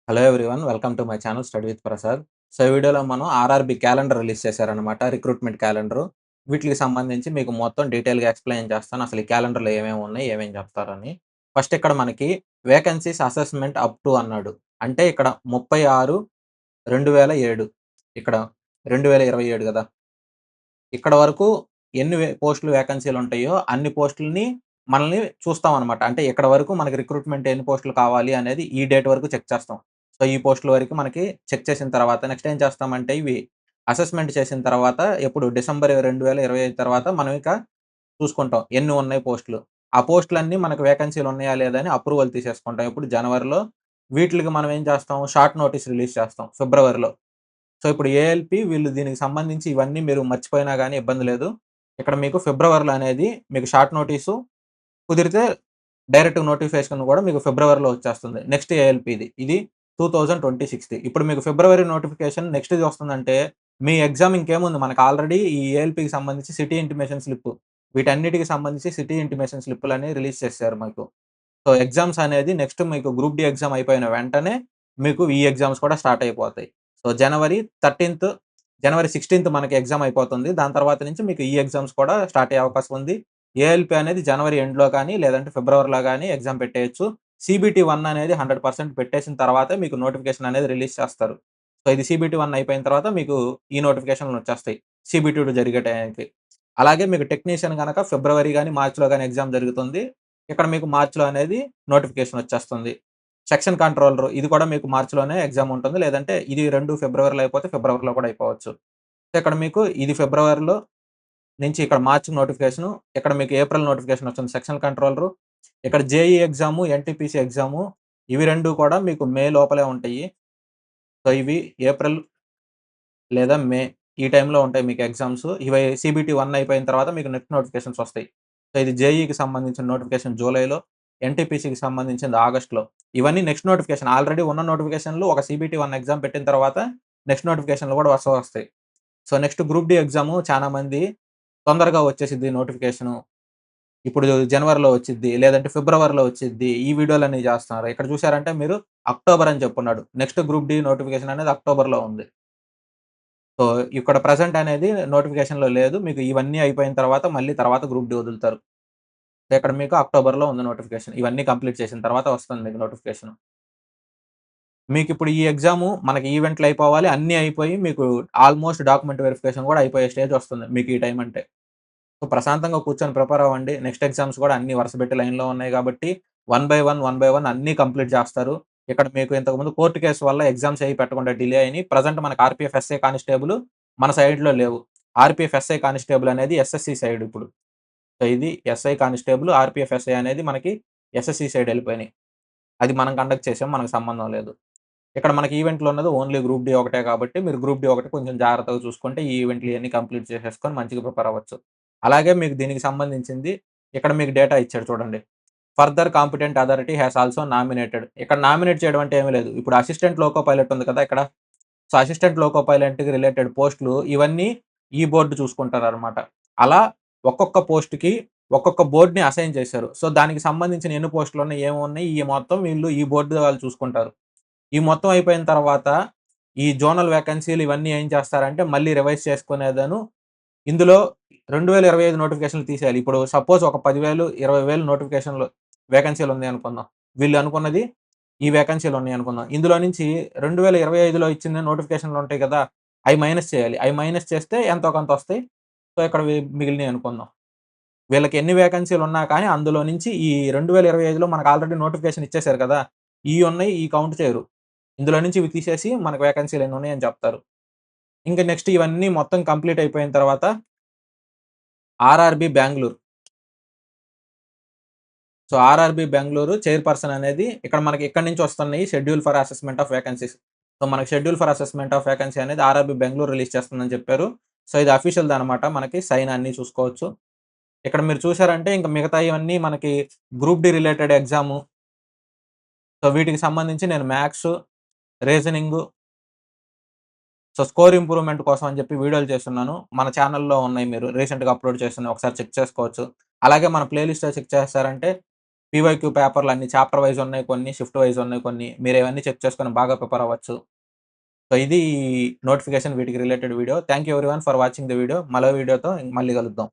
Hello everyone. Welcome to my channel study with Prasad. So, ఈ వీడియోలో మనం ఆర్ఆర్‌బీ క్యాలెండర్ రిలీజ్ చేశారనమాట. Recruitment calendar. వీటిలికి సంబంధించి మీకు మొత్తం డీటెయిల్‌గా ఎక్స్‌ప్లెయిన్ చేస్తాను. అసలు ఈ క్యాలెండర్‌లో ఏమేమి ఉన్నాయి, ఏమేమి చెప్తారని. ఫస్ట్ ఇక్కడ మనకి వేకెన్సీస్ అసెస్‌మెంట్ అప్ టు అన్నాడు. అంటే ఇక్కడ 36/2007 ఇక్కడ 2027 గదా! ఇక్కడ వరకు ఎన్ని పోస్టులు వేకెన్సీలుంటాయో అన్ని పోస్టులని మనల్ని చూస్తామనమాట. అంటే ఇక్కడ వరకు మనకి రిక్రూట్‌మెంట్ ఎన్ని పోస్టులు కావాలి అనేది ఈ డేట్ వరకు చెక్ చేస్తాం. సో, ఈ పోస్టుల వరకు మనకి చెక్ చేసిన తర్వాత నెక్స్ట్ ఏం చేస్తామంటే ఇవి అసెస్‌మెంట్ చేసిన తర్వాత ఎప్పుడు డిసెంబర్ 2025 తర్వాత మనం ఇక చూసుకుంటాం. ఎన్ని ఉన్నాయి పోస్టులు. ఆ పోస్టులన్నీ మనకు వేకెన్సీలు ఉన్నాయా లేదా అని అప్రూవల్ తీసేసుకుంటాం. ఇప్పుడు జనవరిలో వీటిలికి మనం ఏం చేస్తాం షార్ట్ నోటీస్ రిలీజ్ చేస్తాం ఫిబ్రవరిలో. సో, ఇప్పుడు ఏఎల్‌పి వీళ్ళు దీనికి సంబంధించి ఇవన్నీ మీరు మర్చిపోయినా గాని ఇబ్బంది లేదు. ఇక్కడ మీకు ఫిబ్రవరిలో అనేది మీకు షార్ట్ నోటీసు కుదిరితే డైరెక్ట్ నోటిఫికేషన్ గూడా మీకు ఫిబ్రవరిలో వచ్చేస్తుంది. నెక్స్ట్ ఏఎల్‌పిది. ఇది 2026ది. ఇప్పుడు మీకు ఫిబ్రవరి నోటిఫికేషన్ నెక్స్ట్‌ది వస్తుందంటే, మీ ఎగ్జామ్ ఇంకేముంది మనకు ఆల్రెడీ ఈ ఏఎల్‌పికి సంబంధించి సిటీ ఇంటిమేషన్ స్లిప్ వీటన్నిటికి సంబంధించి సిటీ ఇంటిమేషన్ స్లిప్పులని రిలీజ్ చేసారు మీకు. సో, ఎగ్జామ్స్ అనేది నెక్స్ట్ మీకు గ్రూప్ డి ఎగ్జామ్ అయిపోయిన వెంటనే మీకు ఈ ఎగ్జామ్స్ కూడా స్టార్ట్ అయిపోతాయి. సో, జనవరి 16థ్ మనకి ఎగ్జామ్ అయిపోతుంది. దాని తర్వాత నుంచి మీకు ఈ ఎగ్జామ్స్ కూడా స్టార్ట్ అయ్యే అవకాశం ఉంది. ఏఎల్‌పీ అనేది జనవరి ఎండ్‌లో గాని, లేదంటే ఫిబ్రవరిలో గాని ఎగ్జామ్ పెట్టేయొచ్చు. సీబీటీ 1 అనేది 100% పెట్టేసిన తర్వాతే మీకు నోటిఫికేషన్ అనేది రిలీజ్ చేస్తారు. సో, ఇది సీబీటీ 1 అయిపోయిన తర్వాత మీకు ఈ నోటిఫికేషన్‌లొచ్చేస్తాయి. సీబీటీ 2 జరిగే టయానికి. అలాగే మీకు టెక్నీషియన్ గనక ఫిబ్రవరి గాని, మార్చ్‌లో గాని ఎగ్జామ్ జరుగుతుంది. ఇక్కడ మీకు మార్చ్‌లో అనేది నోటిఫికేషన్ వచ్చేస్తుంది. సెక్షన్ కంట్రోలర్ ఇది కూడా మీకు మార్చ్‌లోనే ఎగ్జామ్ ఉంటుంది. లేదంటే ఇది 2 ఫిబ్రవరిలో అయిపోతే ఫిబ్రవరిలో కూడా అయిపోవచ్చు. ఇక్కడ మీకు ఇది ఫిబ్రవరిలో నుంచి ఇక్కడ మార్చ్ నోటిఫికేషను. ఇక్కడ మీకు ఏప్రిల్ నోటిఫికేషన్ వస్తుంది సెక్షన్ కంట్రోలరు. ఇక్కడ జేఈ ఎగ్జాము, ఎన్‌టీపీసీ ఎగ్జాము ఇవి 2 కూడా మీకు మే లోపలే ఉంటాయి. సో, ఇవి ఏప్రిల్ లేదా మే ఈ టైంలో ఉంటాయి మీకు ఎగ్జామ్స్. ఇవి సీబీటీ 1 అయిపోయిన తర్వాత మీకు నెక్స్ట్ నోటిఫికేషన్స్ వస్తాయి. సో, ఇది జేఈకి సంబంధించిన నోటిఫికేషన్ జూలైలో, ఎన్‌టీపీసీకి సంబంధించింది ఆగస్ట్‌లో. ఇవన్నీ నెక్స్ట్ నోటిఫికేషన్. ఆల్రెడీ ఉన్న నోటిఫికేషన్‌లు ఒక సీబీటీ 1 ఎగ్జామ్ పెట్టిన తర్వాత నెక్స్ట్ నోటిఫికేషన్‌లు కూడా వస్తాయి. So, next group D exam చాలా మంది తొందరగా వచ్చేసిద్ది నోటిఫికేషను. ఇప్పుడు జనవరిలో వచ్చిద్ది. లేదంటే ఫిబ్రవరిలో వచ్చిద్ది. ఈ వీడియోలన్నీ చేస్తున్నారు. ఇక్కడ చూసారంటే మీరు అక్టోబర్ అని చెప్పున్నాడు. నెక్స్ట్ గ్రూప్ డి నోటిఫికేషన్ అనేది అక్టోబర్‌లో ఉంది. సో, ఇక్కడ ప్రెజెంట్ అనేది నోటిఫికేషన్‌లో లేదు. మీకు ఇవన్నీ అయిపోయిన తర్వాత మళ్ళీ తర్వాత గ్రూప్ డి వదులుతారు. సో, ఇక్కడ మీకు అక్టోబర్‌లో ఉంది నోటిఫికేషన్. ఇవన్నీ కంప్లీట్ చేసిన తర్వాత వస్తుంది మీకు నోటిఫికేషన్. మీకిప్పుడు ఈ ఎగ్జాము మనకి ఈవెంట్లు అయిపోవాలి. అన్నీ అయిపోయి మీకు ఆల్‌మోస్ట్ డాక్యుమెంట్ వెరిఫికేషన్ కూడా అయిపోయే స్టేజ్ వస్తుంది మీకు ఈ టైం అంటే. సో, ప్రశాంతంగా కూర్చొని ప్రిపేర్ అవ్వండి. నెక్స్ట్ ఎగ్జామ్స్ కూడా అన్నీ వరుసపెట్టి లైన్‌లో ఉన్నాయి గాబట్టి, వన్ బై వన్ అన్నీ కంప్లీట్ చేస్తారు. ఇక్కడ మీకు ఇంతకుముందు కోర్ట్ కేస్ వల్ల ఎగ్జామ్స్ ఏవి పెట్టకుండా డిలే అయినియి. ప్రెజెంట్ మనకు ఆర్‌పీఎఫ్ ఎస్ఐ కానిస్టేబుల్ మన సైడ్‌లో లేవు. ఆర్‌పీఎఫ్ ఎస్ఐ కానిస్టేబుల్ అనేది ఎస్ఎస్‌సి సైడ్ ఇప్పుడు. సో, ఇది ఎస్ఐ కానిస్టేబుల్, ఆర్‌పీఎఫ్ ఎస్ఐ అనేది మనకి ఎస్ఎస్‌సి సైడ్ ఎళ్ళిపోయినాయి. అది మనం కండక్ట్ చేసాం. మనకు సంబంధం లేదు. ఇక్కడ మనకి ఈవెంట్‌లో ఉన్నది ఓన్లీ గ్రూప్ డి ఒకటే కాబట్టి, మీరు గ్రూప్ డి ఒకటి కొంచెం జాగ్రత్తగా చూసుకుంటే, ఈ ఈవెంట్లు ఇయన్నీ కంప్లీట్ చేసేసుకొని మంచిగా ప్రిపేర్ అవ్వచ్చు. అలాగే మీకు దీనికి సంబంధించింది ఇక్కడ మీకు డేటా ఇచ్చాడు చూడండి. Further competent authority has also nominated. ఇక్కడ నామినేట్ చేయడం అంటే ఏమి లేదు. ఇప్పుడు అసిస్టెంట్ లోకో పైలట్ ఉంది కదా! ఇక్కడ. సో, అసిస్టెంట్ లోకో పైలట్‌కి రిలేటెడ్ పోస్టులు ఇవన్నీ ఈ బోర్డ్ చూసుకుంటారనమాట. అలా ఒక్కొక్క పోస్ట్‌కి ఒక్కొక్క బోర్డ్‌ని అసైన్ చేశారు. సో, దానికి సంబంధించిన ఎన్ని పోస్టులున్నాయి, ఏమున్నాయి, ఈ మొత్తం వీళ్ళు ఈ బోర్డ్ వాళ్ళు చూసుకుంటారు. ఈ మొత్తం అయిపోయిన తర్వాత, ఈ జోనల్ వేకెన్సీలు ఇవన్నీ ఏం చేస్తారంటే, మళ్ళీ రివైజ్ చేసుకునేదను ఇందులో 2025 నోటిఫికేషన్‌లు తీసేయాలి. ఇప్పుడు సపోజ్ ఒక 10,000, 20,000 నోటిఫికేషన్‌లు వేకెన్సీలున్నాయనుకుందాం. వీళ్ళు అనుకున్నది ఈ వేకెన్సీలున్నాయనుకుందాం. ఇందులో నుంచి 2025లో ఇచ్చిన నోటిఫికేషన్‌లుంటాయి కదా! అయి మైనస్ చేయాలి. అయి మైనస్ చేస్తే ఎంతో కొంత ఒస్తాయి. సో, ఇక్కడ మిగిలినయి అనుకుందాం. వీళ్ళకి ఎన్ని వేకెన్సీలున్నా కానీ అందులో నుంచి ఈ 2025లో మనకు ఆల్రెడీ నోటిఫికేషన్ ఇచ్చేసారు కదా! ఇయున్నాయి, ఈ కౌంట్ చేయరు. ఇందులో నుంచి ఇవి తీసేసి మనకు వేకెన్సీలు ఎన్నున్నాయని చెప్తారు. ఇంక నెక్స్ట్ ఇవన్నీ మొత్తం కంప్లీట్ అయిపోయిన తర్వాత RRB Bengaluru. So, RRB Bengaluru chairperson అనేది ఇక్కడ మనకి ఇక్కడి నుంచి వస్తున్నాయి schedule for assessment of vacancies. So, మనకి schedule for assessment of vacancy అనేది ఆర్ఆర్‌బీ బెంగుళూరు రిలీజ్ చేస్తుందని చెప్పారు. సో, ఇది అఫీషియల్‌దనమాట. మనకి సైన్ అన్నీ చూసుకోవచ్చు. ఇక్కడ మీరు చూసారంటే ఇంక మిగతాయన్నీ మనకి group D related exam. So, వీటికి సంబంధించి నేను maths, reasoning so, score improvement కోసం అని చెప్పి వీడియోలు చేస్తున్నాను. మన ఛానెల్‌లో ఉన్నాయి మీరు రీసెంట్‌గా అప్‌లోడ్ చేసినయి ఒకసారి చెక్ చేసుకోవచ్చు. అలాగే మన ప్లే లిస్ట్‌లో చెక్ చేశారంటే పీవైక్యూ పేపర్‌లు అన్ని చాప్టర్ వైస్ ఉన్నాయి కొన్ని, షిఫ్ట్ వైస్ ఉన్నాయి కొన్ని. మీరు ఇవన్నీ చెక్ చేసుకొని బాగా ప్రిపేర్ అవ్వచ్చు. సో, ఇది నోటిఫికేషన్ వీటికి related video. Thank you everyone for watching the video. మరో వీడియోతో మళ్ళీ కలుద్దాం.